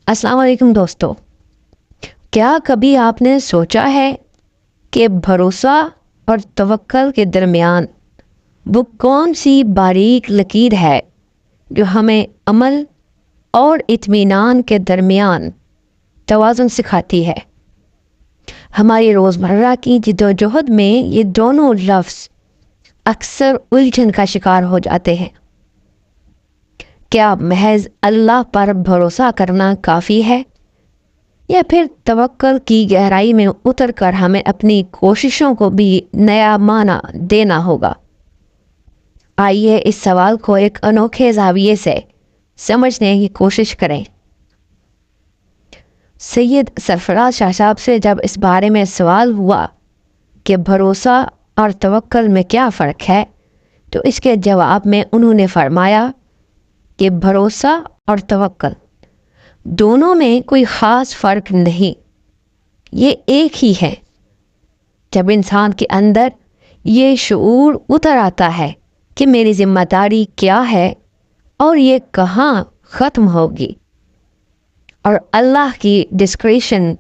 السلام علیکم دوستو، کیا کبھی آپ نے سوچا ہے کہ بھروسہ اور توکل کے درمیان وہ کون سی باریک لکیر ہے جو ہمیں عمل اور اطمینان کے درمیان توازن سکھاتی ہے؟ ہماری روزمرہ کی جدوجہد میں یہ دونوں لفظ اکثر الجھن کا شکار ہو جاتے ہیں۔ کیا محض اللہ پر بھروسہ کرنا کافی ہے، یا پھر توکل کی گہرائی میں اتر کر ہمیں اپنی کوششوں کو بھی نیا معنی دینا ہوگا؟ آئیے اس سوال کو ایک انوکھے زاویے سے سمجھنے کی کوشش کریں۔ سید سرفراز شاہ صاحب سے جب اس بارے میں سوال ہوا کہ بھروسہ اور توکل میں کیا فرق ہے، تو اس کے جواب میں انہوں نے فرمایا کہ بھروسہ اور توکل دونوں میں کوئی خاص فرق نہیں، یہ ایک ہی ہے۔ جب انسان کے اندر یہ شعور اتر آتا ہے کہ میری ذمہ داری کیا ہے اور یہ کہاں ختم ہوگی، اور اللہ کی ڈسکریشن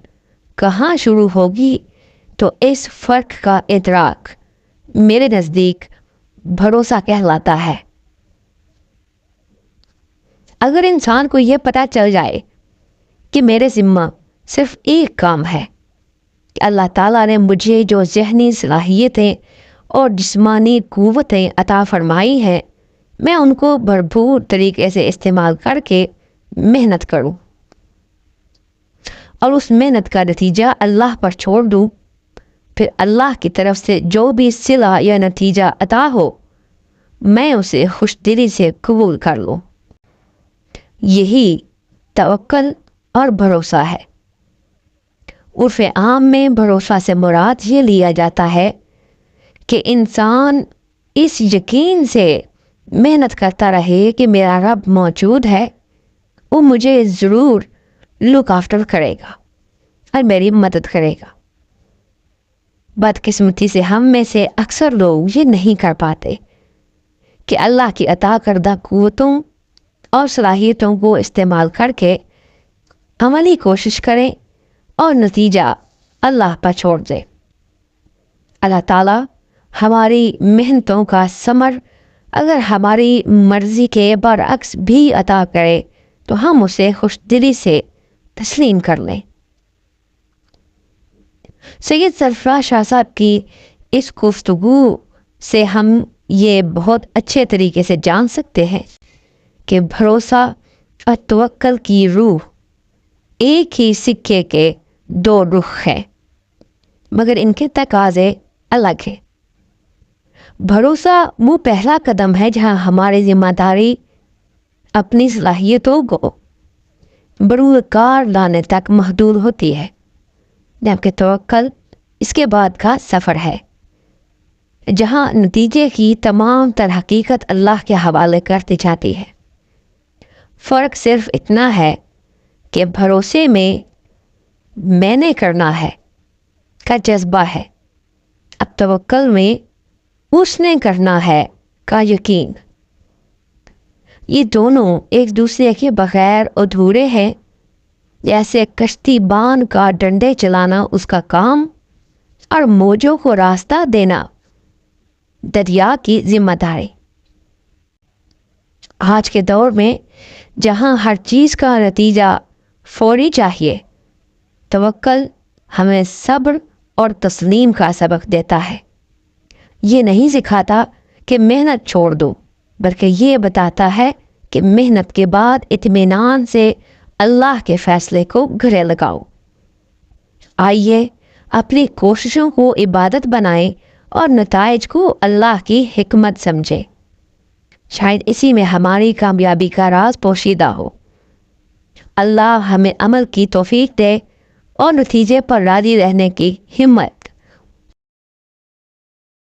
کہاں شروع ہوگی، تو اس فرق کا ادراک میرے نزدیک بھروسہ کہلاتا ہے۔ اگر انسان کو یہ پتہ چل جائے کہ میرے ذمہ صرف ایک کام ہے کہ اللہ تعالیٰ نے مجھے جو ذہنی صلاحیتیں اور جسمانی قوتیں عطا فرمائی ہیں، میں ان کو بھرپور طریقے سے استعمال کر کے محنت کروں اور اس محنت کا نتیجہ اللہ پر چھوڑ دوں، پھر اللہ کی طرف سے جو بھی صلہ یا نتیجہ عطا ہو میں اسے خوش دلی سے قبول کر لوں۔ یہی توکل اور بھروسہ ہے۔ عرف عام میں بھروسہ سے مراد یہ لیا جاتا ہے کہ انسان اس یقین سے محنت کرتا رہے کہ میرا رب موجود ہے، وہ مجھے ضرور لک آفٹر کرے گا اور میری مدد کرے گا۔ بدقسمتی سے ہم میں سے اکثر لوگ یہ نہیں کر پاتے کہ اللہ کی عطا کردہ قوتوں اور صلاحیتوں کو استعمال کر کے عملی کوشش کریں اور نتیجہ اللہ پر چھوڑ دیں۔ اللہ تعالیٰ ہماری محنتوں کا ثمر اگر ہماری مرضی کے برعکس بھی عطا کرے تو ہم اسے خوش دلی سے تسلیم کر لیں۔ سید سرفراز شاہ صاحب کی اس گفتگو سے ہم یہ بہت اچھے طریقے سے جان سکتے ہیں کہ بھروسہ اور توکل کی روح ایک ہی سکے کے دو رخ ہیں، مگر ان کے تقاضے الگ ہیں۔ بھروسہ وہ پہلا قدم ہے جہاں ہماری ذمہ داری اپنی صلاحیتوں کو بروئے کار لانے تک محدود ہوتی ہے، جبکہ توکل اس کے بعد کا سفر ہے، جہاں نتیجے کی تمام تر حقیقت اللہ کے حوالے کر دی جاتی ہے۔ فرق صرف اتنا ہے کہ بھروسے میں نے کرنا ہے کا جذبہ ہے، اب توکل میں اس نے کرنا ہے کا یقین۔ یہ دونوں ایک دوسرے کے بغیر ادھورے ہیں، جیسے کشتی بان کا ڈنڈے چلانا اس کا کام اور موجوں کو راستہ دینا دریا کی ذمہ داری۔ آج کے دور میں جہاں ہر چیز کا نتیجہ فوری چاہیے، توکل ہمیں صبر اور تسلیم کا سبق دیتا ہے۔ یہ نہیں سکھاتا کہ محنت چھوڑ دو، بلکہ یہ بتاتا ہے کہ محنت کے بعد اطمینان سے اللہ کے فیصلے کو گلے لگاؤ۔ آئیے اپنی کوششوں کو عبادت بنائیں اور نتائج کو اللہ کی حکمت سمجھیں۔ شاید اسی میں ہماری کامیابی کا راز پوشیدہ ہو۔ اللہ ہمیں عمل کی توفیق دے اور نتیجے پر راضی رہنے کی ہمت